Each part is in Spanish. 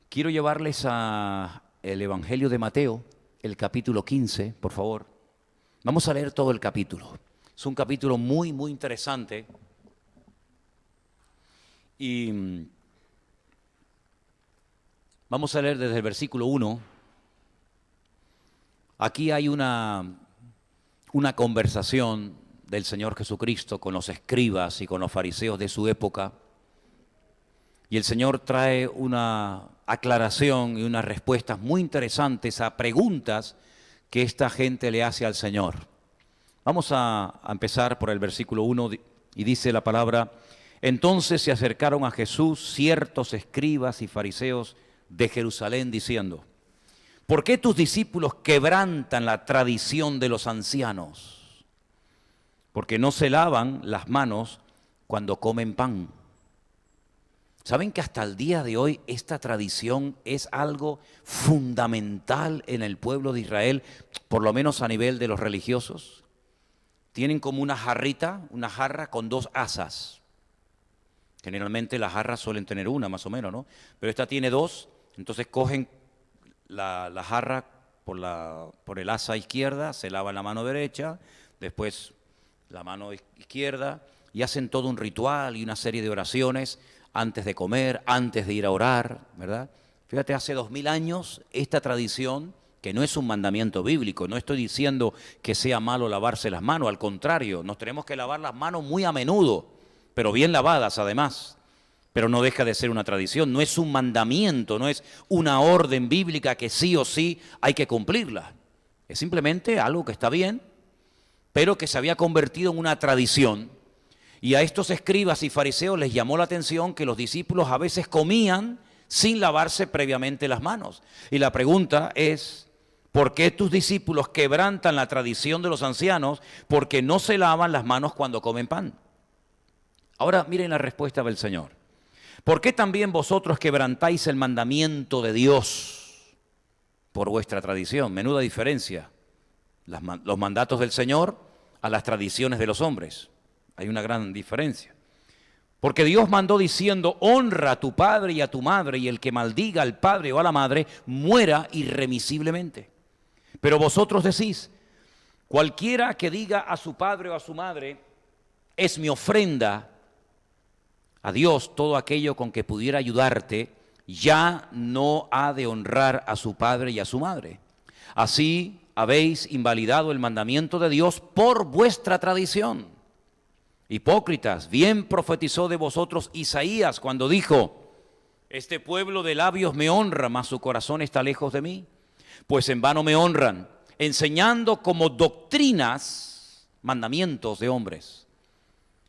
Quiero llevarles a el Evangelio de Mateo, el capítulo 15, por favor. Vamos a leer todo el capítulo. Es un capítulo muy, muy interesante. Y vamos a leer desde el versículo 1. Aquí hay una conversación del Señor Jesucristo con los escribas y con los fariseos de su época. Y el Señor trae una aclaración y unas respuestas muy interesantes a preguntas que esta gente le hace al Señor. Vamos a empezar por el versículo 1 y dice la palabra: entonces se acercaron a Jesús ciertos escribas y fariseos de Jerusalén diciendo: ¿por qué tus discípulos quebrantan la tradición de los ancianos? Porque no se lavan las manos cuando comen pan. ¿Saben que hasta el día de hoy esta tradición es algo fundamental en el pueblo de Israel, por lo menos a nivel de los religiosos? Tienen como una jarrita, una jarra con dos asas. Generalmente las jarras suelen tener una más o menos, ¿no? Pero esta tiene dos, entonces cogen la jarra por el asa izquierda, se lavan la mano derecha, después la mano izquierda y hacen todo un ritual y una serie de oraciones antes de comer, antes de ir a orar, ¿verdad? Fíjate, hace 2000 años esta tradición, que no es un mandamiento bíblico, no estoy diciendo que sea malo lavarse las manos, al contrario, nos tenemos que lavar las manos muy a menudo, pero bien lavadas además, pero no deja de ser una tradición, no es un mandamiento, no es una orden bíblica que sí o sí hay que cumplirla, es simplemente algo que está bien, pero que se había convertido en una tradición. Y a estos escribas y fariseos les llamó la atención que los discípulos a veces comían sin lavarse previamente las manos. Y la pregunta es: ¿por qué tus discípulos quebrantan la tradición de los ancianos? Porque no se lavan las manos cuando comen pan. Ahora miren la respuesta del Señor. ¿Por qué también vosotros quebrantáis el mandamiento de Dios por vuestra tradición? Menuda diferencia. Los mandatos del Señor a las tradiciones de los hombres. Hay una gran diferencia. Porque Dios mandó diciendo: honra a tu padre y a tu madre, y el que maldiga al padre o a la madre muera irremisiblemente. Pero vosotros decís: cualquiera que diga a su padre o a su madre, es mi ofrenda a Dios, todo aquello con que pudiera ayudarte, ya no ha de honrar a su padre y a su madre. Así habéis invalidado el mandamiento de Dios por vuestra tradición. Hipócritas, bien profetizó de vosotros Isaías cuando dijo: este pueblo de labios me honra, mas su corazón está lejos de mí. Pues en vano me honran, enseñando como doctrinas mandamientos de hombres.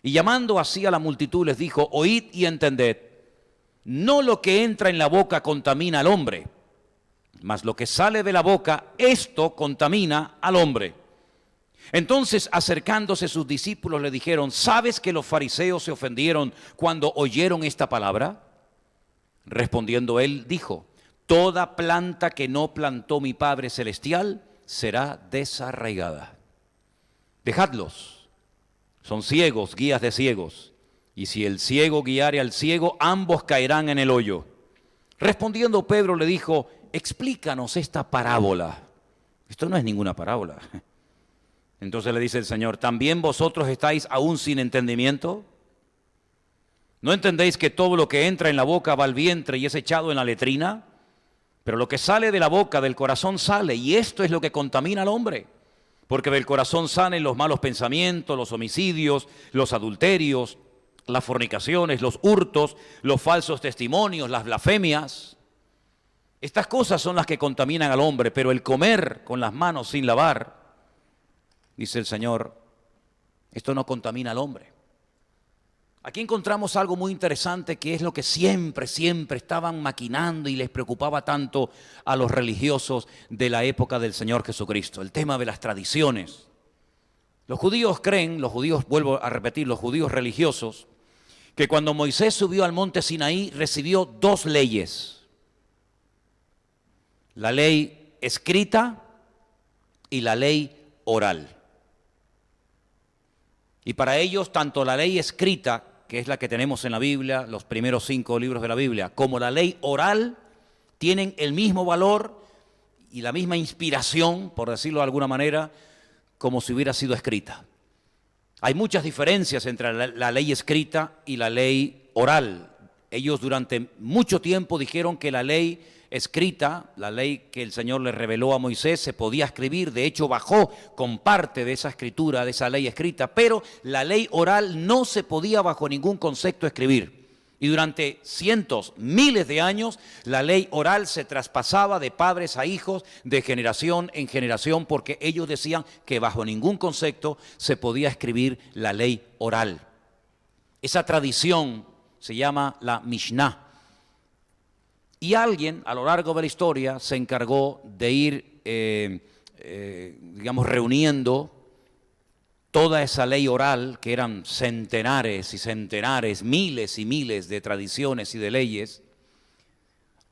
Y llamando así a la multitud les dijo: oíd y entended, no lo que entra en la boca contamina al hombre, mas lo que sale de la boca, esto contamina al hombre. Entonces, acercándose sus discípulos, le dijeron: ¿sabes que los fariseos se ofendieron cuando oyeron esta palabra? Respondiendo él, dijo: toda planta que no plantó mi Padre Celestial será desarraigada. Dejadlos, son ciegos, guías de ciegos, y si el ciego guiare al ciego, ambos caerán en el hoyo. Respondiendo Pedro le dijo: explícanos esta parábola. Esto no es ninguna parábola. Entonces le dice el Señor: ¿también vosotros estáis aún sin entendimiento? ¿No entendéis que todo lo que entra en la boca va al vientre y es echado en la letrina? Pero lo que sale de la boca, del corazón sale, y esto es lo que contamina al hombre. Porque del corazón salen los malos pensamientos, los homicidios, los adulterios, las fornicaciones, los hurtos, los falsos testimonios, las blasfemias. Estas cosas son las que contaminan al hombre, pero el comer con las manos sin lavar, dice el Señor, esto no contamina al hombre. Aquí encontramos algo muy interesante, que es lo que siempre estaban maquinando y les preocupaba tanto a los religiosos de la época del Señor Jesucristo, el tema de las tradiciones. Los judíos creen, vuelvo a repetir, los judíos religiosos, que cuando Moisés subió al monte Sinaí recibió dos leyes: la ley escrita y la ley oral. Y para ellos, tanto la ley escrita, que es la que tenemos en la Biblia, los primeros 5 libros de la Biblia, como la ley oral, tienen el mismo valor y la misma inspiración, por decirlo de alguna manera, como si hubiera sido escrita. Hay muchas diferencias entre la ley escrita y la ley oral. Ellos durante mucho tiempo dijeron que la ley escrita, la ley que el Señor le reveló a Moisés, se podía escribir, de hecho bajó con parte de esa escritura, de esa ley escrita, pero la ley oral no se podía bajo ningún concepto escribir. Y durante cientos, miles de años, la ley oral se traspasaba de padres a hijos, de generación en generación, porque ellos decían que bajo ningún concepto se podía escribir la ley oral. Esa tradición se llama la Mishnah. Y alguien a lo largo de la historia se encargó de ir, reuniendo toda esa ley oral, que eran centenares y centenares, miles y miles de tradiciones y de leyes,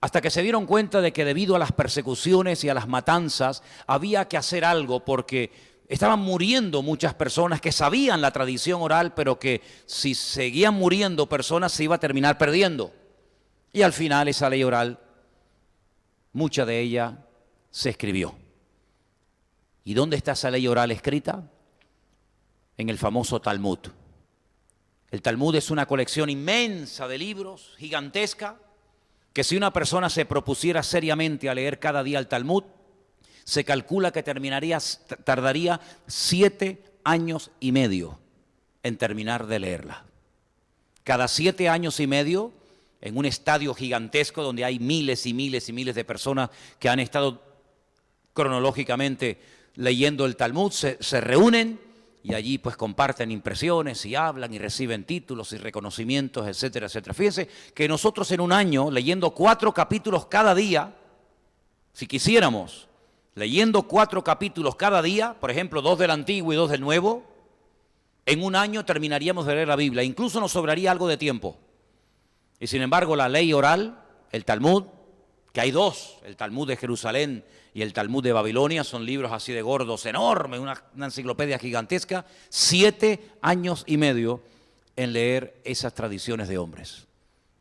hasta que se dieron cuenta de que debido a las persecuciones y a las matanzas había que hacer algo, porque estaban muriendo muchas personas que sabían la tradición oral, pero que si seguían muriendo personas se iba a terminar perdiendo. Y al final esa ley oral, mucha de ella se escribió. ¿Y dónde está esa ley oral escrita? En el famoso Talmud. El Talmud es una colección inmensa de libros, gigantesca, que si una persona se propusiera seriamente a leer cada día el Talmud, se calcula que tardaría 7 años y medio en terminar de leerla. Cada 7 años y medio, en un estadio gigantesco donde hay miles y miles y miles de personas que han estado cronológicamente leyendo el Talmud, se reúnen y allí pues comparten impresiones y hablan y reciben títulos y reconocimientos, etcétera, etcétera. Fíjense que nosotros en un año, leyendo 4 capítulos cada día, si quisiéramos, leyendo 4 capítulos cada día, por ejemplo, 2 del Antiguo y 2 del Nuevo, en un año terminaríamos de leer la Biblia. Incluso nos sobraría algo de tiempo. Y sin embargo, la ley oral, el Talmud, que hay 2, el Talmud de Jerusalén y el Talmud de Babilonia, son libros así de gordos, enormes, una enciclopedia gigantesca, 7 años y medio en leer esas tradiciones de hombres.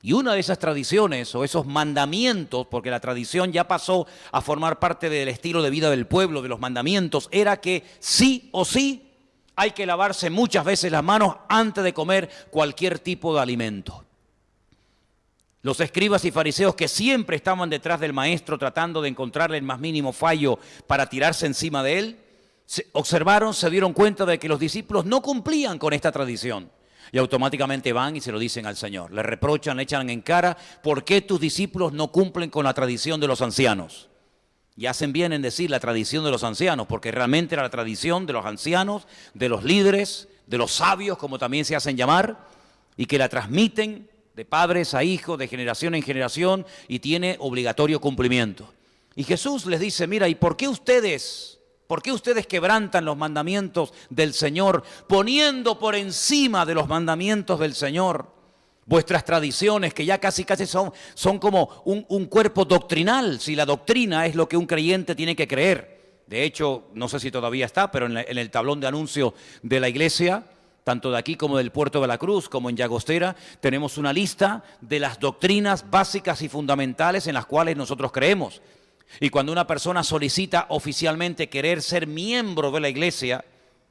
Y una de esas tradiciones o esos mandamientos, porque la tradición ya pasó a formar parte del estilo de vida del pueblo, de los mandamientos, era que sí o sí hay que lavarse muchas veces las manos antes de comer cualquier tipo de alimento. Los escribas y fariseos, que siempre estaban detrás del maestro tratando de encontrarle el más mínimo fallo para tirarse encima de él, observaron, se dieron cuenta de que los discípulos no cumplían con esta tradición. Y automáticamente van y se lo dicen al Señor. Le reprochan, le echan en cara, ¿por qué tus discípulos no cumplen con la tradición de los ancianos? Y hacen bien en decir la tradición de los ancianos, porque realmente era la tradición de los ancianos, de los líderes, de los sabios, como también se hacen llamar, y que la transmiten de padres a hijos, de generación en generación, y tiene obligatorio cumplimiento. Y Jesús les dice, mira, ¿y por qué ustedes quebrantan los mandamientos del Señor, poniendo por encima de los mandamientos del Señor vuestras tradiciones, que ya casi son como un cuerpo doctrinal, si la doctrina es lo que un creyente tiene que creer? De hecho, no sé si todavía está, pero en el tablón de anuncio de la iglesia, tanto de aquí como del Puerto de la Cruz, como en Llagostera, tenemos una lista de las doctrinas básicas y fundamentales en las cuales nosotros creemos. Y cuando una persona solicita oficialmente querer ser miembro de la iglesia,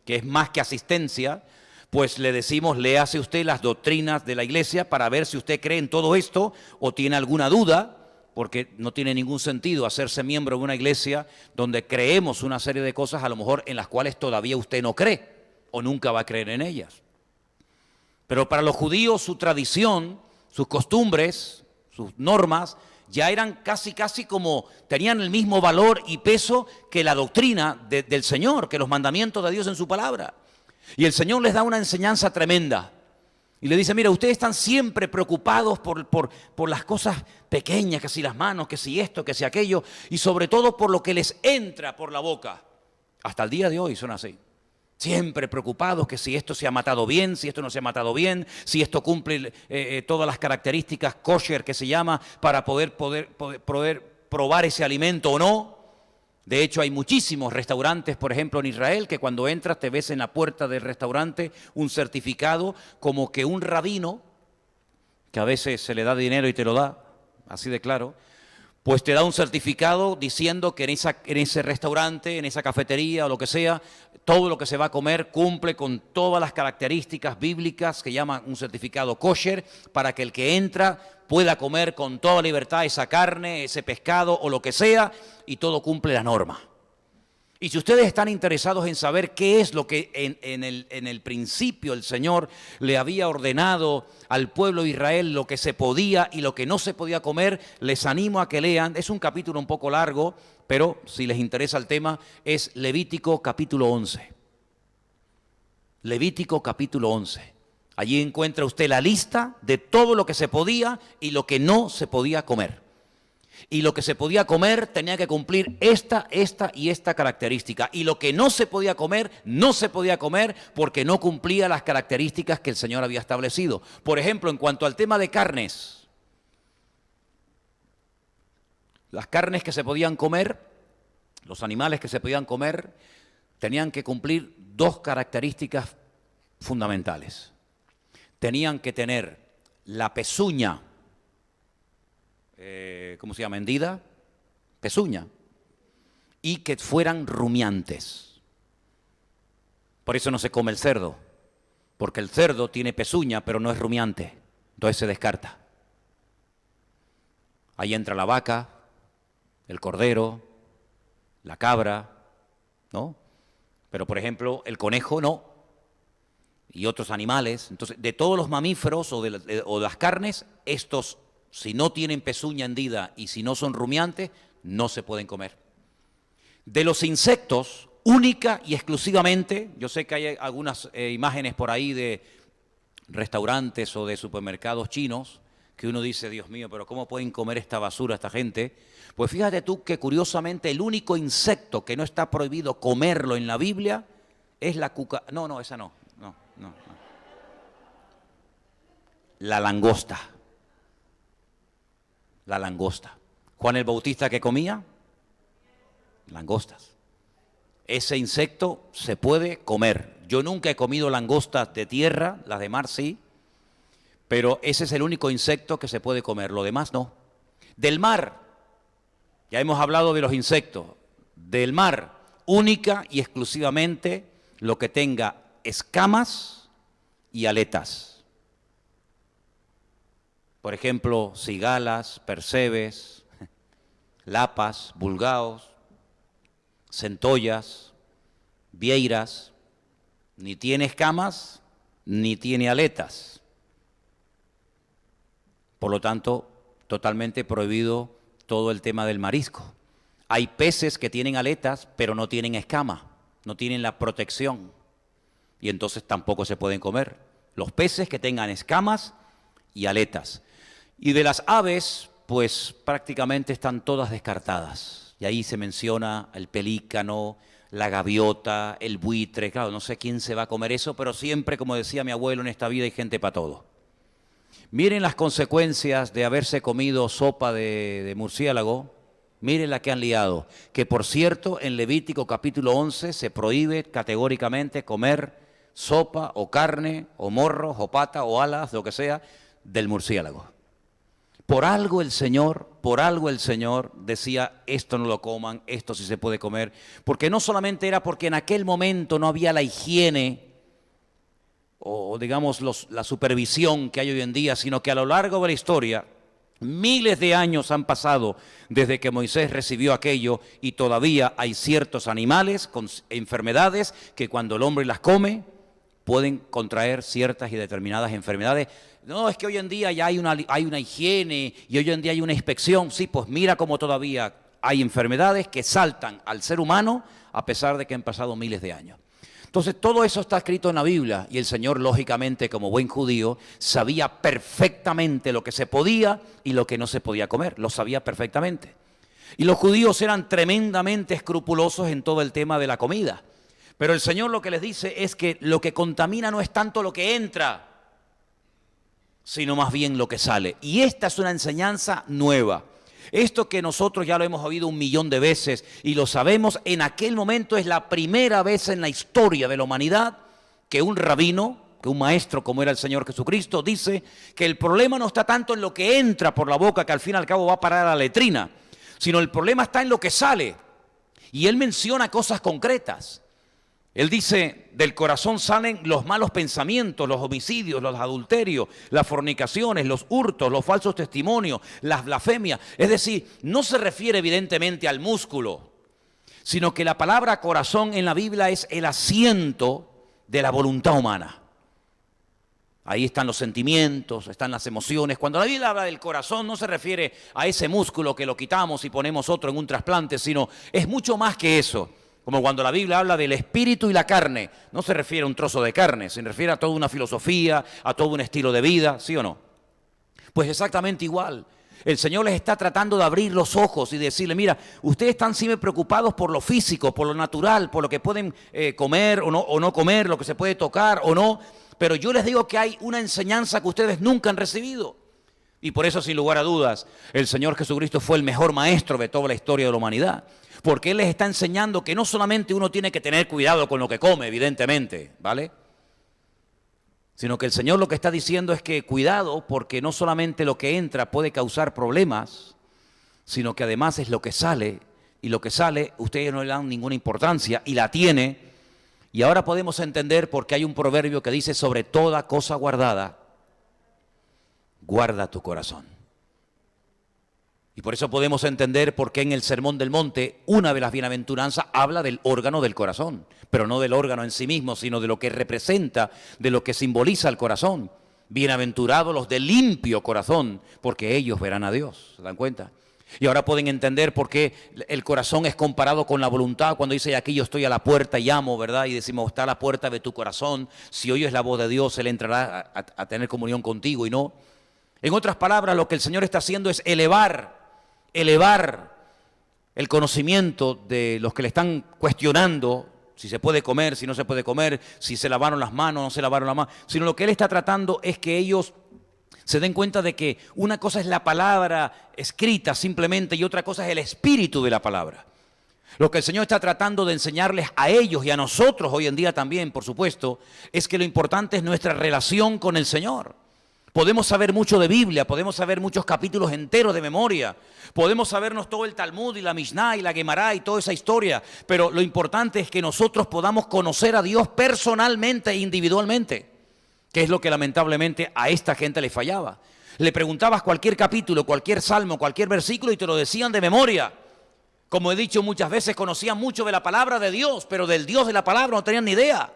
que es más que asistencia, pues le decimos, léase usted las doctrinas de la iglesia para ver si usted cree en todo esto o tiene alguna duda, porque no tiene ningún sentido hacerse miembro de una iglesia donde creemos una serie de cosas a lo mejor en las cuales todavía usted no cree o nunca va a creer en ellas. Pero para los judíos su tradición, sus costumbres, sus normas, ya eran casi como, tenían el mismo valor y peso que la doctrina del Señor, que los mandamientos de Dios en su palabra. Y el Señor les da una enseñanza tremenda. Y le dice, mira, ustedes están siempre preocupados por las cosas pequeñas, que si las manos, que si esto, que si aquello, y sobre todo por lo que les entra por la boca. Hasta el día de hoy son así. Siempre preocupados que si esto se ha matado bien, si esto no se ha matado bien, si esto cumple todas las características kosher que se llama para poder probar ese alimento o no. De hecho, hay muchísimos restaurantes, por ejemplo, en Israel, que cuando entras te ves en la puerta del restaurante un certificado como que un rabino, que a veces se le da dinero y te lo da, así de claro, pues te da un certificado diciendo que en ese restaurante, en esa cafetería o lo que sea, todo lo que se va a comer cumple con todas las características bíblicas que llaman un certificado kosher, para que el que entra pueda comer con toda libertad esa carne, ese pescado o lo que sea, y todo cumple la norma. Y si ustedes están interesados en saber qué es lo que en el principio el Señor le había ordenado al pueblo de Israel, lo que se podía y lo que no se podía comer, les animo a que lean. Es un capítulo un poco largo, pero si les interesa el tema, es Levítico capítulo 11. Levítico capítulo 11. Allí encuentra usted la lista de todo lo que se podía y lo que no se podía comer. Y lo que se podía comer tenía que cumplir esta y esta característica. Y lo que no se podía comer, no se podía comer porque no cumplía las características que el Señor había establecido. Por ejemplo, en cuanto al tema de carnes, las carnes que se podían comer, los animales que se podían comer, tenían que cumplir dos características fundamentales. Tenían que tener la pezuña, ¿cómo se llama? Hendida, pezuña, y que fueran rumiantes. Por eso no se come el cerdo, porque el cerdo tiene pezuña, pero no es rumiante, entonces se descarta. Ahí entra la vaca, el cordero, la cabra, ¿no? Pero por ejemplo, el conejo no, y otros animales. Entonces, de todos los mamíferos o de las carnes, estos, si no tienen pezuña hendida y si no son rumiantes, no se pueden comer. De los insectos, única y exclusivamente, yo sé que hay algunas imágenes por ahí de restaurantes o de supermercados chinos, que uno dice, Dios mío, pero ¿cómo pueden comer esta basura esta gente? Pues fíjate tú que curiosamente el único insecto que no está prohibido comerlo en la Biblia es la cucaracha. No, esa no. La langosta. La langosta. Juan el Bautista, ¿qué comía? Langostas. Ese insecto se puede comer. Yo nunca he comido langostas de tierra, las de mar sí, pero ese es el único insecto que se puede comer, lo demás no. Del mar, ya hemos hablado de los insectos. Del mar, única y exclusivamente lo que tenga escamas y aletas. Por ejemplo, cigalas, percebes, lapas, bulgaos, centollas, vieiras, ni tiene escamas ni tiene aletas. Por lo tanto, totalmente prohibido todo el tema del marisco. Hay peces que tienen aletas, pero no tienen escama, no tienen la protección, y entonces tampoco se pueden comer. Los peces que tengan escamas y aletas. Y de las aves, pues prácticamente están todas descartadas. Y ahí se menciona el pelícano, la gaviota, el buitre. Claro, no sé quién se va a comer eso, pero siempre, como decía mi abuelo, en esta vida hay gente para todo. Miren las consecuencias de haberse comido sopa de murciélago. Miren la que han liado. Que por cierto, en Levítico capítulo 11 se prohíbe categóricamente comer sopa o carne o morros o pata o alas, lo que sea, del murciélago. Por algo el Señor decía, esto no lo coman, esto sí se puede comer. Porque no solamente era porque en aquel momento no había la higiene o digamos la supervisión que hay hoy en día, sino que a lo largo de la historia, miles de años han pasado desde que Moisés recibió aquello y todavía hay ciertos animales con enfermedades que cuando el hombre las come pueden contraer ciertas y determinadas enfermedades. No, es que hoy en día ya hay una higiene y hoy en día hay una inspección. Sí, pues mira cómo todavía hay enfermedades que saltan al ser humano a pesar de que han pasado miles de años. Entonces todo eso está escrito en la Biblia y el Señor, lógicamente, como buen judío, sabía perfectamente lo que se podía y lo que no se podía comer, lo sabía perfectamente. Y los judíos eran tremendamente escrupulosos en todo el tema de la comida. Pero el Señor lo que les dice es que lo que contamina no es tanto lo que entra, sino más bien lo que sale. Y esta es una enseñanza nueva. Esto que nosotros ya lo hemos oído 1.000.000 de veces y lo sabemos, en aquel momento es la primera vez en la historia de la humanidad que un rabino, que un maestro como era el Señor Jesucristo, dice que el problema no está tanto en lo que entra por la boca, que al fin y al cabo va a parar a la letrina, sino el problema está en lo que sale. Y él menciona cosas concretas. Él dice, del corazón salen los malos pensamientos, los homicidios, los adulterios, las fornicaciones, los hurtos, los falsos testimonios, las blasfemias. Es decir, no se refiere evidentemente al músculo, sino que la palabra corazón en la Biblia es el asiento de la voluntad humana. Ahí están los sentimientos, están las emociones. Cuando la Biblia habla del corazón no se refiere a ese músculo que lo quitamos y ponemos otro en un trasplante, sino es mucho más que eso. Como cuando la Biblia habla del espíritu y la carne, no se refiere a un trozo de carne, se refiere a toda una filosofía, a todo un estilo de vida, ¿sí o no? Pues exactamente igual. El Señor les está tratando de abrir los ojos y decirle, mira, ustedes están siempre preocupados por lo físico, por lo natural, por lo que pueden comer o no comer, lo que se puede tocar o no, pero yo les digo que hay una enseñanza que ustedes nunca han recibido. Y por eso, sin lugar a dudas, el Señor Jesucristo fue el mejor maestro de toda la historia de la humanidad. Porque Él les está enseñando que no solamente uno tiene que tener cuidado con lo que come, evidentemente, ¿vale? Sino que el Señor lo que está diciendo es que cuidado, porque no solamente lo que entra puede causar problemas, sino que además es lo que sale, y lo que sale ustedes no le dan ninguna importancia, y la tiene. Y ahora podemos entender por qué hay un proverbio que dice, sobre toda cosa guardada, guarda tu corazón. Y por eso podemos entender por qué en el Sermón del Monte, una de las bienaventuranzas habla del órgano del corazón, pero no del órgano en sí mismo, sino de lo que representa, de lo que simboliza el corazón. Bienaventurados los de limpio corazón, porque ellos verán a Dios, ¿se dan cuenta? Y ahora pueden entender por qué el corazón es comparado con la voluntad, cuando dice, aquí yo estoy a la puerta y llamo, ¿verdad? Y decimos, está a la puerta de tu corazón, si oyes la voz de Dios, Él entrará a tener comunión contigo y no. En otras palabras, lo que el Señor está haciendo es elevar el conocimiento de los que le están cuestionando si se puede comer, si no se puede comer, si se lavaron las manos, no se lavaron las manos, sino lo que Él está tratando es que ellos se den cuenta de que una cosa es la palabra escrita simplemente y otra cosa es el espíritu de la palabra. Lo que el Señor está tratando de enseñarles a ellos y a nosotros hoy en día también, por supuesto, es que lo importante es nuestra relación con el Señor. Podemos saber mucho de Biblia, podemos saber muchos capítulos enteros de memoria, podemos sabernos todo el Talmud y la Mishnah y la Gemara y toda esa historia, pero lo importante es que nosotros podamos conocer a Dios personalmente e individualmente, que es lo que lamentablemente a esta gente le fallaba. Le preguntabas cualquier capítulo, cualquier salmo, cualquier versículo y te lo decían de memoria. Como he dicho muchas veces, conocían mucho de la palabra de Dios, pero del Dios de la palabra no tenían ni idea.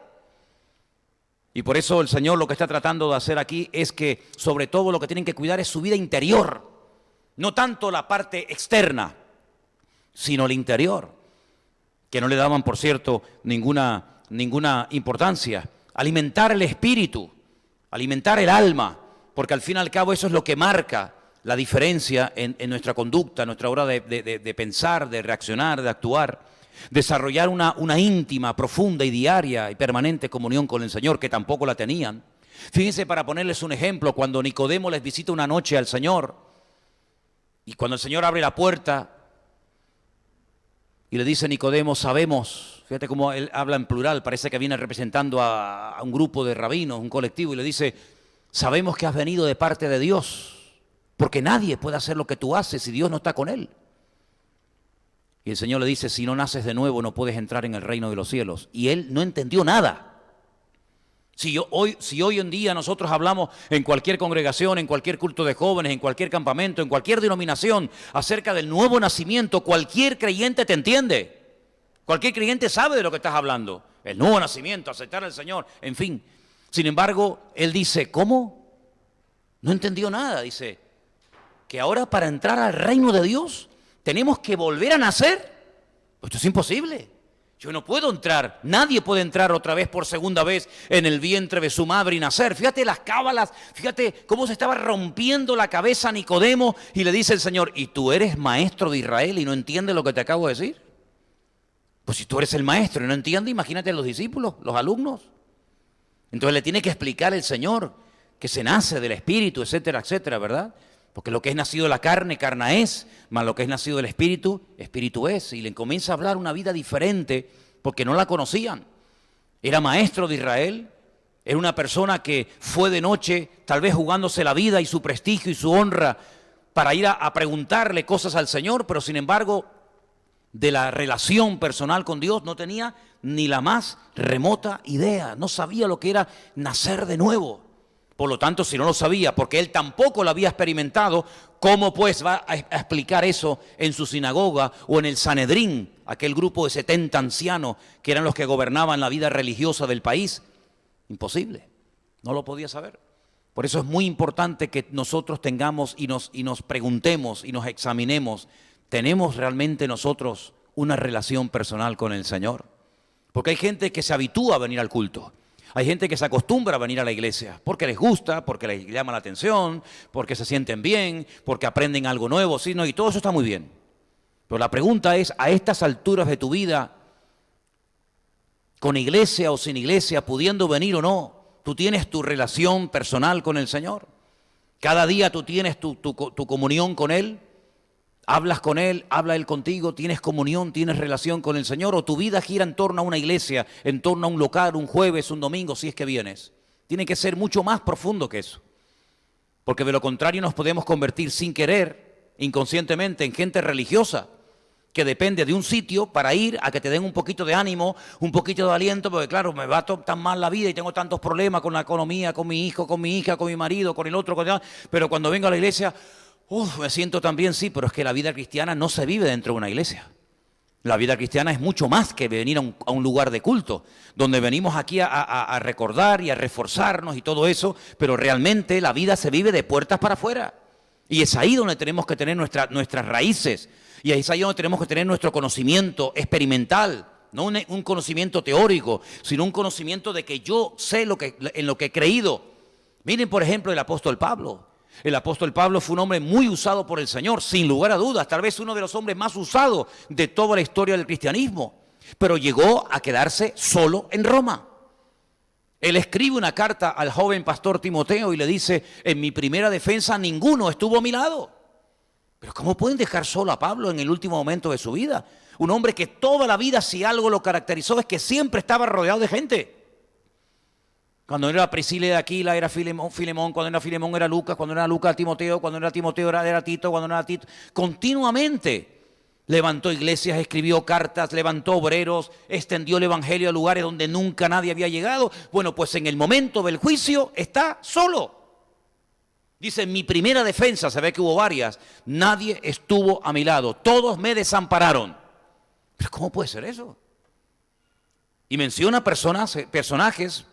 Y por eso el Señor lo que está tratando de hacer aquí es que sobre todo lo que tienen que cuidar es su vida interior. No tanto la parte externa, sino el interior. Que no le daban, por cierto, ninguna importancia. Alimentar el espíritu, alimentar el alma, porque al fin y al cabo eso es lo que marca la diferencia en nuestra conducta, en nuestra hora de pensar, de reaccionar, de actuar. Desarrollar una íntima, profunda y diaria y permanente comunión con el Señor, que tampoco la tenían. Fíjense, para ponerles un ejemplo, cuando Nicodemo les visita una noche al Señor, y cuando el Señor abre la puerta y le dice a Nicodemo, sabemos, fíjate cómo él habla en plural, parece que viene representando a un grupo de rabinos, un colectivo, y le dice, sabemos que has venido de parte de Dios, porque nadie puede hacer lo que tú haces si Dios no está con él. Y el Señor le dice, si no naces de nuevo no puedes entrar en el reino de los cielos. Y él no entendió nada. Si hoy en día nosotros hablamos en cualquier congregación, en cualquier culto de jóvenes, en cualquier campamento, en cualquier denominación, acerca del nuevo nacimiento, cualquier creyente te entiende. Cualquier creyente sabe de lo que estás hablando. El nuevo nacimiento, aceptar al Señor, en fin. Sin embargo, él dice, ¿cómo? No entendió nada. Dice, que ahora para entrar al reino de Dios ¿tenemos que volver a nacer? Esto es imposible. Yo no puedo entrar, nadie puede entrar otra vez por segunda vez en el vientre de su madre y nacer. Fíjate las cábalas, fíjate cómo se estaba rompiendo la cabeza Nicodemo y le dice el Señor, ¿y tú eres maestro de Israel y no entiendes lo que te acabo de decir? Pues si tú eres el maestro y no entiendes, imagínate a los discípulos, los alumnos. Entonces le tiene que explicar el Señor que se nace del Espíritu, etcétera, etcétera, ¿verdad? Porque lo que es nacido de la carne, carne es, mas lo que es nacido del Espíritu, Espíritu es. Y le comienza a hablar una vida diferente porque no la conocían. Era maestro de Israel, era una persona que fue de noche, tal vez jugándose la vida y su prestigio y su honra para ir a preguntarle cosas al Señor, pero sin embargo, de la relación personal con Dios no tenía ni la más remota idea, no sabía lo que era nacer de nuevo. Por lo tanto, si no lo sabía, porque él tampoco lo había experimentado, ¿cómo pues va a explicar eso en su sinagoga o en el Sanedrín, aquel grupo de 70 ancianos que eran los que gobernaban la vida religiosa del país? Imposible, no lo podía saber. Por eso es muy importante que nosotros tengamos y nos preguntemos y nos examinemos, ¿tenemos realmente nosotros una relación personal con el Señor? Porque hay gente que se habitúa a venir al culto. Hay gente que se acostumbra a venir a la iglesia porque les gusta, porque les llama la atención, porque se sienten bien, porque aprenden algo nuevo, ¿sí? No, y todo eso está muy bien. Pero la pregunta es, a estas alturas de tu vida, con iglesia o sin iglesia, pudiendo venir o no, ¿tú tienes tu relación personal con el Señor? Cada día tú tienes tu comunión con Él. Hablas con Él, habla Él contigo, tienes comunión, tienes relación con el Señor, o tu vida gira en torno a una iglesia, en torno a un local, un jueves, un domingo, si es que vienes. Tiene que ser mucho más profundo que eso. Porque de lo contrario nos podemos convertir sin querer, inconscientemente, en gente religiosa, que depende de un sitio para ir a que te den un poquito de ánimo, un poquito de aliento, porque claro, me va tan mal la vida y tengo tantos problemas con la economía, con mi hijo, con mi hija, con mi marido, con el otro, pero cuando vengo a la iglesia... me siento tan bien, sí, pero es que la vida cristiana no se vive dentro de una iglesia. La vida cristiana es mucho más que venir a un lugar de culto, donde venimos aquí a recordar y a reforzarnos y todo eso, pero realmente la vida se vive de puertas para afuera. Y es ahí donde tenemos que tener nuestras raíces, y es ahí donde tenemos que tener nuestro conocimiento experimental, no un conocimiento teórico, sino un conocimiento de que yo sé en lo que he creído. Miren, por ejemplo, el apóstol Pablo. El apóstol Pablo fue un hombre muy usado por el Señor, sin lugar a dudas, tal vez uno de los hombres más usados de toda la historia del cristianismo, pero llegó a quedarse solo en Roma. Él escribe una carta al joven pastor Timoteo y le dice, en mi primera defensa ninguno estuvo a mi lado. Pero ¿cómo pueden dejar solo a Pablo en el último momento de su vida? Un hombre que toda la vida, si algo lo caracterizó, es que siempre estaba rodeado de gente. Cuando era Priscila de Aquila, era Filemón, cuando era Filemón era Lucas, cuando era Lucas Timoteo, cuando era Timoteo era Tito, cuando no era Tito. Continuamente levantó iglesias, escribió cartas, levantó obreros, extendió el evangelio a lugares donde nunca nadie había llegado. Bueno, pues en el momento del juicio está solo. Dice, en mi primera defensa, se ve que hubo varias, nadie estuvo a mi lado, todos me desampararon. ¿Pero cómo puede ser eso? Y menciona personajes,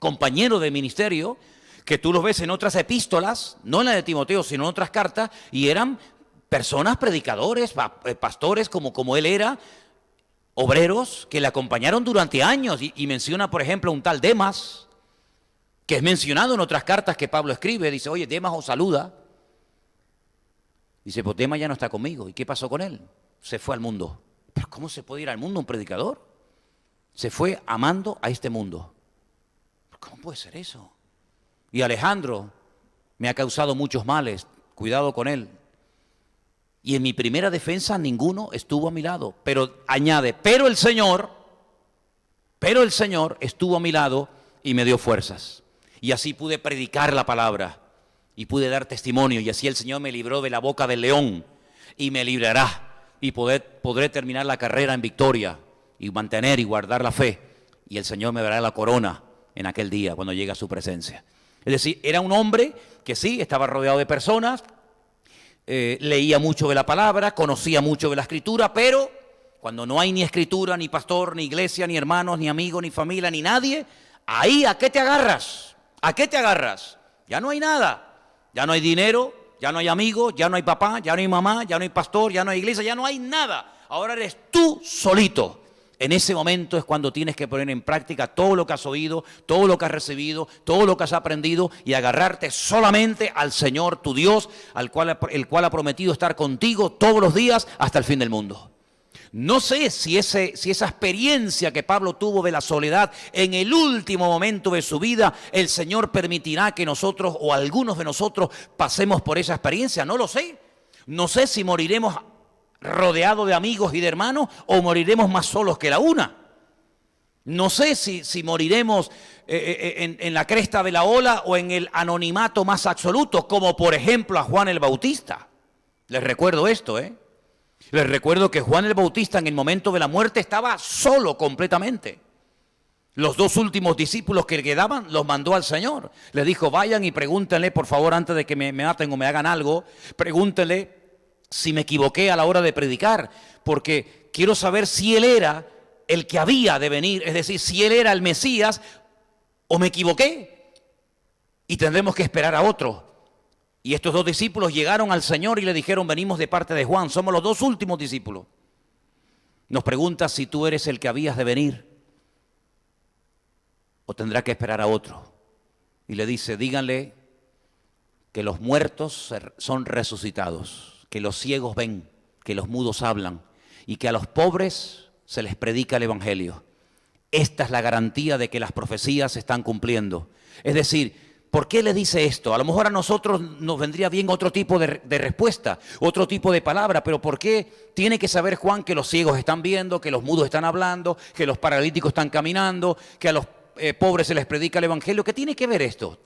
compañeros de ministerio, que tú los ves en otras epístolas, no en la de Timoteo, sino en otras cartas, y eran personas, predicadores, pastores, como él era, obreros, que le acompañaron durante años, y menciona, por ejemplo, un tal Demas, que es mencionado en otras cartas que Pablo escribe, dice, oye, Demas os saluda. Dice, pues Demas ya no está conmigo, ¿y qué pasó con él? Se fue al mundo. ¿Pero cómo se puede ir al mundo un predicador? Se fue amando a este mundo. ¿Cómo puede ser eso? Y Alejandro me ha causado muchos males, cuidado con él. Y en mi primera defensa ninguno estuvo a mi lado. Pero añade, pero el Señor estuvo a mi lado y me dio fuerzas. Y así pude predicar la palabra y pude dar testimonio. Y así el Señor me libró de la boca del león y me librará. Y podré terminar la carrera en victoria y mantener y guardar la fe. Y el Señor me dará la corona en aquel día cuando llegue a su presencia. Es decir, era un hombre que sí, estaba rodeado de personas, leía mucho de la palabra, conocía mucho de la escritura, pero cuando no hay ni escritura, ni pastor, ni iglesia, ni hermanos, ni amigos, ni familia, ni nadie, ahí ¿a qué te agarras? ¿A qué te agarras? Ya no hay nada, ya no hay dinero, ya no hay amigos, ya no hay papá, ya no hay mamá, ya no hay pastor, ya no hay iglesia, ya no hay nada. Ahora eres tú solito. En ese momento es cuando tienes que poner en práctica todo lo que has oído, todo lo que has recibido, todo lo que has aprendido y agarrarte solamente al Señor, tu Dios, el cual ha prometido estar contigo todos los días hasta el fin del mundo. No sé si esa experiencia que Pablo tuvo de la soledad en el último momento de su vida, el Señor permitirá que nosotros o algunos de nosotros pasemos por esa experiencia. No lo sé. No sé si moriremos rodeados de amigos y de hermanos o moriremos más solos que la una. No sé si moriremos en la cresta de la ola o en el anonimato más absoluto, como por ejemplo a Juan el Bautista. Les recuerdo esto, Les recuerdo que Juan el Bautista en el momento de la muerte estaba solo completamente. Los dos últimos discípulos que quedaban los mandó al Señor. Les dijo, vayan y pregúntenle, por favor, antes de que me maten o me hagan algo, pregúntenle si me equivoqué a la hora de predicar, porque quiero saber si Él era el que había de venir, es decir, si Él era el Mesías o me equivoqué y tendremos que esperar a otro. Y estos dos discípulos llegaron al Señor y le dijeron, venimos de parte de Juan, somos los dos últimos discípulos. Nos pregunta si tú eres el que habías de venir o tendrá que esperar a otro. Y le dice, díganle que los muertos son resucitados, que los ciegos ven, que los mudos hablan y que a los pobres se les predica el Evangelio. Esta es la garantía de que las profecías se están cumpliendo. Es decir, ¿por qué le dice esto? A lo mejor a nosotros nos vendría bien otro tipo de respuesta, otro tipo de palabra, pero ¿por qué tiene que saber Juan que los ciegos están viendo, que los mudos están hablando, que los paralíticos están caminando, que a los pobres se les predica el Evangelio? ¿Qué tiene que ver esto?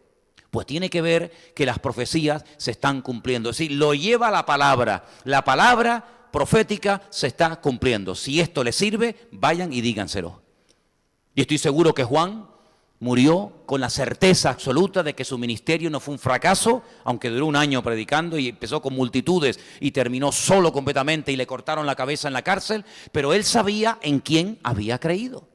Pues tiene que ver que las profecías se están cumpliendo. Es decir, lo lleva la palabra profética se está cumpliendo. Si esto les sirve, vayan y díganselo. Y estoy seguro que Juan murió con la certeza absoluta de que su ministerio no fue un fracaso, aunque duró un año predicando y empezó con multitudes y terminó solo completamente y le cortaron la cabeza en la cárcel, pero él sabía en quién había creído.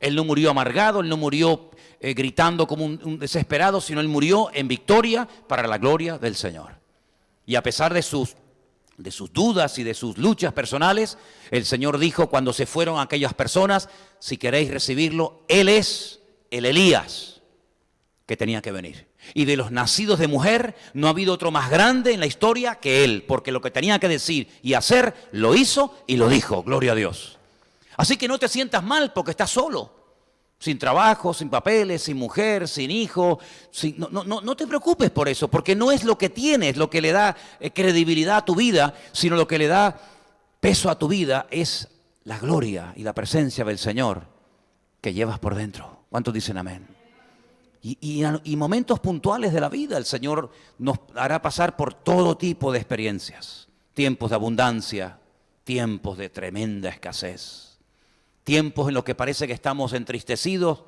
Él no murió amargado, él no murió gritando como un desesperado, sino él murió en victoria para la gloria del Señor. Y a pesar de sus dudas y de sus luchas personales, el Señor dijo cuando se fueron aquellas personas, si queréis recibirlo, Él es el Elías que tenía que venir. Y de los nacidos de mujer no ha habido otro más grande en la historia que Él, porque lo que tenía que decir y hacer, lo hizo y lo dijo, gloria a Dios. Así que no te sientas mal porque estás solo, sin trabajo, sin papeles, sin mujer, sin hijo. No te preocupes por eso, porque no es lo que tienes lo que le da credibilidad a tu vida, sino lo que le da peso a tu vida es la gloria y la presencia del Señor que llevas por dentro. ¿Cuántos dicen amén? Y momentos puntuales de la vida el Señor nos hará pasar por todo tipo de experiencias. Tiempos de abundancia, tiempos de tremenda escasez. Tiempos en los que parece que estamos entristecidos,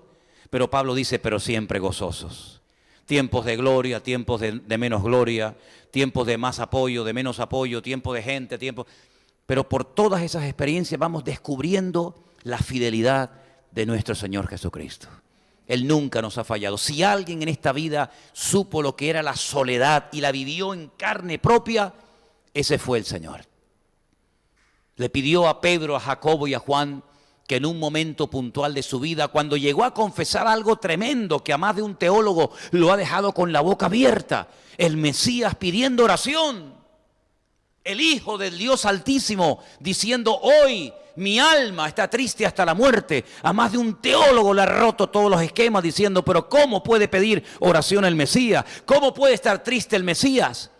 pero Pablo dice, pero siempre gozosos. Tiempos de gloria, tiempos de menos gloria, tiempos de más apoyo, de menos apoyo, tiempos de gente, pero por todas esas experiencias vamos descubriendo la fidelidad de nuestro Señor Jesucristo. Él nunca nos ha fallado. Si alguien en esta vida supo lo que era la soledad y la vivió en carne propia, ese fue el Señor. Le pidió a Pedro, a Jacobo y a Juan que en un momento puntual de su vida, cuando llegó a confesar algo tremendo que a más de un teólogo lo ha dejado con la boca abierta, el Mesías pidiendo oración, el Hijo del Dios Altísimo diciendo, hoy mi alma está triste hasta la muerte. A más de un teólogo le ha roto todos los esquemas diciendo, pero ¿cómo puede pedir oración el Mesías? ¿Cómo puede estar triste el Mesías?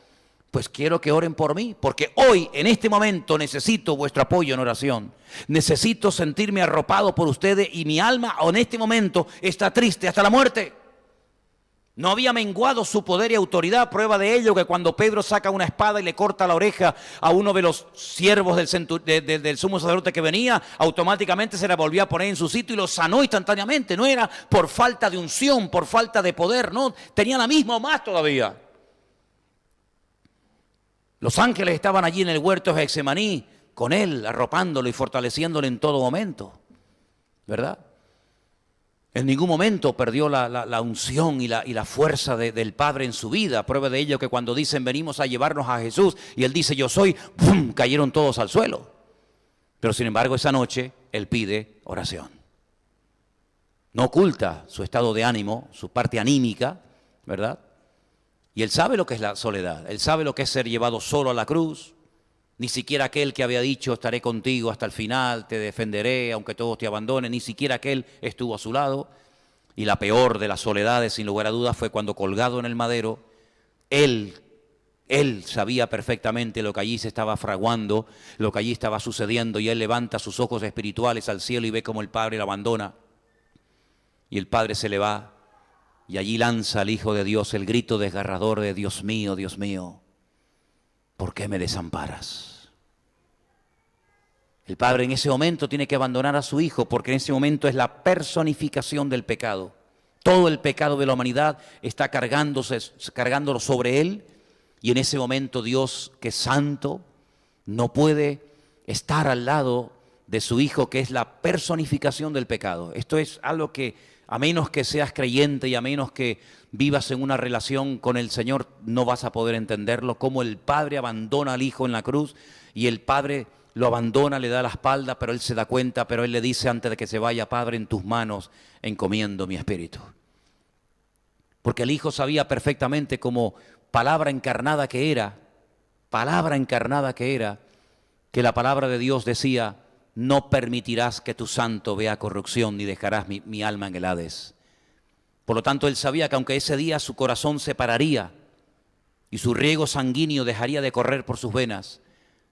Pues quiero que oren por mí, porque hoy, en este momento, necesito vuestro apoyo en oración. Necesito sentirme arropado por ustedes y mi alma en este momento está triste hasta la muerte. No había menguado su poder y autoridad. Prueba de ello que cuando Pedro saca una espada y le corta la oreja a uno de los siervos del sumo sacerdote que venía, automáticamente se la volvió a poner en su sitio y lo sanó instantáneamente. No era por falta de unción, por falta de poder, no, tenía la misma o más todavía. Los ángeles estaban allí en el huerto de Getsemaní con él, arropándolo y fortaleciéndolo en todo momento, ¿verdad? En ningún momento perdió la unción y la fuerza del Padre en su vida. Prueba de ello que cuando dicen venimos a llevarnos a Jesús y Él dice yo soy, ¡pum!, cayeron todos al suelo. Pero sin embargo esa noche Él pide oración. No oculta su estado de ánimo, su parte anímica, ¿verdad? Y Él sabe lo que es la soledad. Él sabe lo que es ser llevado solo a la cruz. Ni siquiera aquel que había dicho estaré contigo hasta el final, te defenderé aunque todos te abandonen, ni siquiera aquel estuvo a su lado. Y la peor de las soledades, sin lugar a dudas, fue cuando colgado en el madero, él sabía perfectamente lo que allí se estaba fraguando, lo que allí estaba sucediendo, y él levanta sus ojos espirituales al cielo y ve como el Padre lo abandona. Y el Padre se le va, y allí lanza al Hijo de Dios el grito desgarrador de Dios mío, ¿por qué me desamparas? El Padre en ese momento tiene que abandonar a su Hijo, porque en ese momento es la personificación del pecado. Todo el pecado de la humanidad está cargándolo sobre Él, y en ese momento Dios, que es santo, no puede estar al lado de su Hijo, que es la personificación del pecado. Esto es algo que, a menos que seas creyente y a menos que vivas en una relación con el Señor, no vas a poder entenderlo, cómo el Padre abandona al Hijo en la cruz, y el Padre lo abandona, le da la espalda, pero Él se da cuenta, pero Él le dice antes de que se vaya: Padre, en tus manos encomiendo mi espíritu. Porque el Hijo sabía perfectamente, como palabra encarnada que era, que la palabra de Dios decía: no permitirás que tu santo vea corrupción, ni dejarás mi alma en el Hades. Por lo tanto, Él sabía que aunque ese día su corazón se pararía y su riego sanguíneo dejaría de correr por sus venas,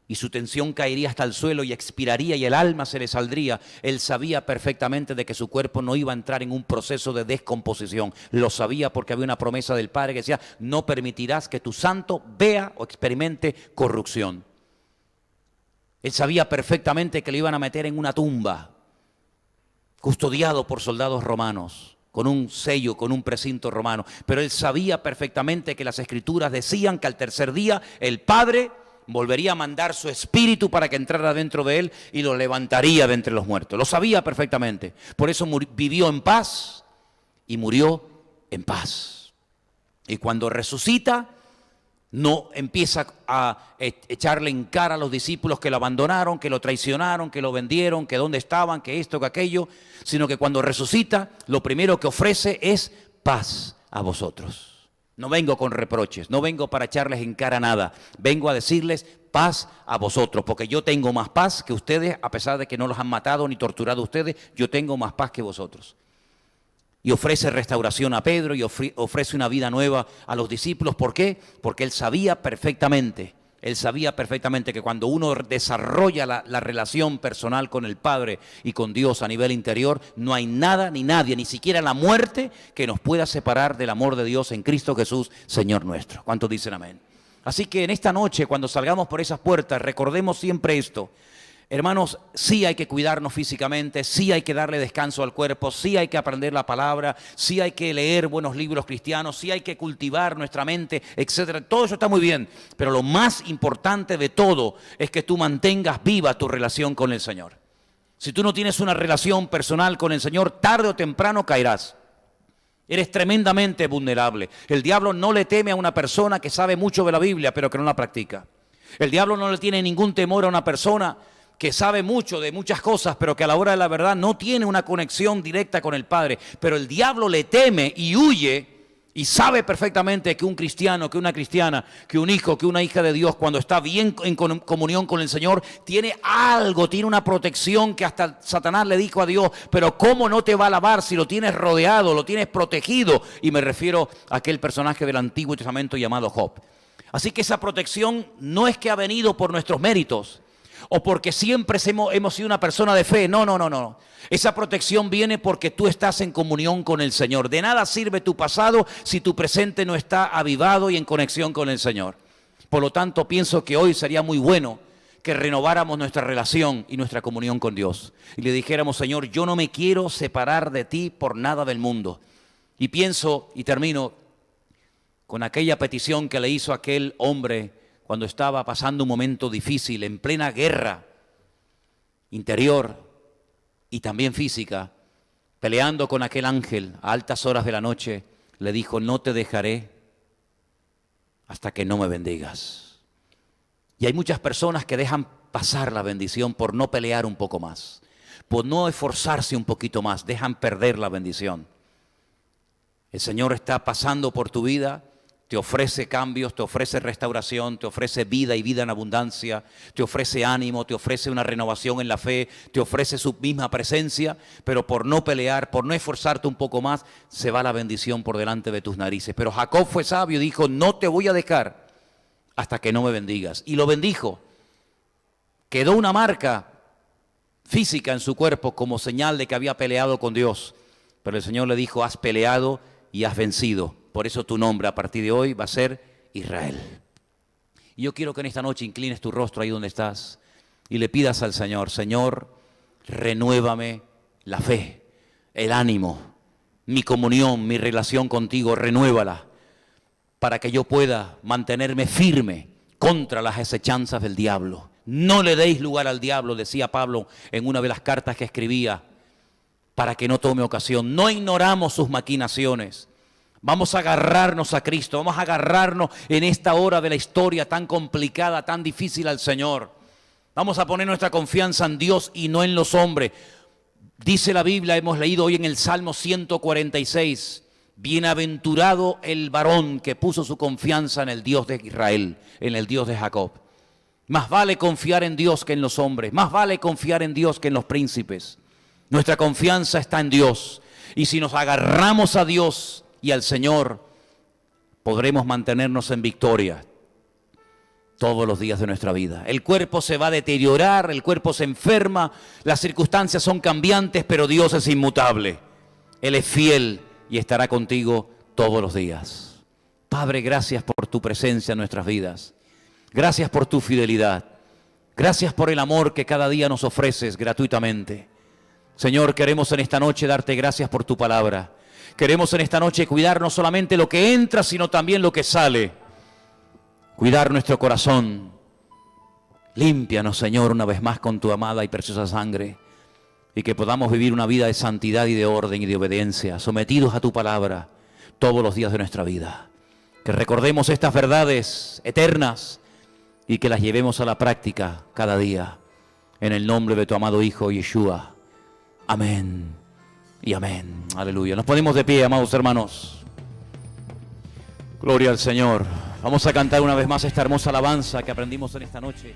y su tensión caería hasta el suelo y expiraría y el alma se le saldría, Él sabía perfectamente de que su cuerpo no iba a entrar en un proceso de descomposición. Lo sabía porque había una promesa del Padre que decía: no permitirás que tu santo vea o experimente corrupción. Él sabía perfectamente que le iban a meter en una tumba, custodiado por soldados romanos, con un sello, con un precinto romano. Pero Él sabía perfectamente que las Escrituras decían que al tercer día el Padre volvería a mandar su espíritu para que entrara dentro de Él y lo levantaría de entre los muertos. Lo sabía perfectamente. Por eso vivió en paz y murió en paz. Y cuando resucita, no empieza a echarle en cara a los discípulos que lo abandonaron, que lo traicionaron, que lo vendieron, que dónde estaban, que esto, que aquello, sino que cuando resucita, lo primero que ofrece es paz a vosotros. No vengo con reproches, no vengo para echarles en cara nada, vengo a decirles paz a vosotros, porque yo tengo más paz que ustedes, a pesar de que no los han matado ni torturado a ustedes, yo tengo más paz que vosotros. Y ofrece restauración a Pedro y ofrece una vida nueva a los discípulos. ¿Por qué? Porque Él sabía perfectamente que cuando uno desarrolla la relación personal con el Padre y con Dios a nivel interior, no hay nada ni nadie, ni siquiera la muerte, que nos pueda separar del amor de Dios en Cristo Jesús, Señor nuestro. ¿Cuántos dicen amén? Así que en esta noche, cuando salgamos por esas puertas, recordemos siempre esto. Hermanos, sí hay que cuidarnos físicamente, sí hay que darle descanso al cuerpo, sí hay que aprender la palabra, sí hay que leer buenos libros cristianos, sí hay que cultivar nuestra mente, etcétera. Todo eso está muy bien, pero lo más importante de todo es que tú mantengas viva tu relación con el Señor. Si tú no tienes una relación personal con el Señor, tarde o temprano caerás. Eres tremendamente vulnerable. El diablo no le teme a una persona que sabe mucho de la Biblia, pero que no la practica. El diablo no le tiene ningún temor a una persona que sabe mucho de muchas cosas, pero que a la hora de la verdad no tiene una conexión directa con el Padre. Pero el diablo le teme y huye, y sabe perfectamente que un cristiano, que una cristiana, que un hijo, que una hija de Dios, cuando está bien en comunión con el Señor, tiene algo, tiene una protección que hasta Satanás le dijo a Dios: pero ¿cómo no te va a alabar si lo tienes rodeado, lo tienes protegido? Y me refiero a aquel personaje del Antiguo Testamento llamado Job. Así que esa protección no es que ha venido por nuestros méritos, o porque siempre hemos sido una persona de fe. No. Esa protección viene porque tú estás en comunión con el Señor. De nada sirve tu pasado si tu presente no está avivado y en conexión con el Señor. Por lo tanto, pienso que hoy sería muy bueno que renováramos nuestra relación y nuestra comunión con Dios. Y le dijéramos: Señor, yo no me quiero separar de ti por nada del mundo. Y pienso, y termino con aquella petición que le hizo aquel hombre cuando estaba pasando un momento difícil, en plena guerra interior y también física, peleando con aquel ángel a altas horas de la noche. Le dijo: no te dejaré hasta que no me bendigas. Y hay muchas personas que dejan pasar la bendición por no pelear un poco más, por no esforzarse un poquito más, dejan perder la bendición. El Señor está pasando por tu vida, te ofrece cambios, te ofrece restauración, te ofrece vida y vida en abundancia, te ofrece ánimo, te ofrece una renovación en la fe, te ofrece su misma presencia, pero por no pelear, por no esforzarte un poco más, se va la bendición por delante de tus narices. Pero Jacob fue sabio y dijo, no te voy a dejar hasta que no me bendigas. Y lo bendijo. Quedó una marca física en su cuerpo como señal de que había peleado con Dios. Pero el Señor le dijo, has peleado y has vencido. Por eso tu nombre a partir de hoy va a ser Israel. Y yo quiero que en esta noche inclines tu rostro ahí donde estás y le pidas al Señor, Señor, renuévame la fe, el ánimo, mi comunión, mi relación contigo, renuévala para que yo pueda mantenerme firme contra las acechanzas del diablo. No le deis lugar al diablo, decía Pablo en una de las cartas que escribía, para que no tome ocasión. No ignoramos sus maquinaciones. Vamos a agarrarnos a Cristo, vamos a agarrarnos en esta hora de la historia tan complicada, tan difícil al Señor. Vamos a poner nuestra confianza en Dios y no en los hombres. Dice la Biblia, hemos leído hoy en el Salmo 146, bienaventurado el varón que puso su confianza en el Dios de Israel, en el Dios de Jacob. Más vale confiar en Dios que en los hombres, más vale confiar en Dios que en los príncipes. Nuestra confianza está en Dios y si nos agarramos a Dios y al Señor, podremos mantenernos en victoria todos los días de nuestra vida. El cuerpo se va a deteriorar, el cuerpo se enferma, las circunstancias son cambiantes, pero Dios es inmutable. Él es fiel y estará contigo todos los días. Padre, gracias por tu presencia en nuestras vidas. Gracias por tu fidelidad. Gracias por el amor que cada día nos ofreces gratuitamente. Señor, queremos en esta noche darte gracias por tu palabra. Queremos en esta noche cuidar no solamente lo que entra, sino también lo que sale. Cuidar nuestro corazón. Límpianos, Señor, una vez más con tu amada y preciosa sangre. Y que podamos vivir una vida de santidad y de orden y de obediencia, sometidos a tu palabra todos los días de nuestra vida. Que recordemos estas verdades eternas y que las llevemos a la práctica cada día. En el nombre de tu amado Hijo, Yeshua. Amén y amén. Aleluya. Nos ponemos de pie, amados hermanos. Gloria al Señor. Vamos a cantar una vez más esta hermosa alabanza que aprendimos en esta noche.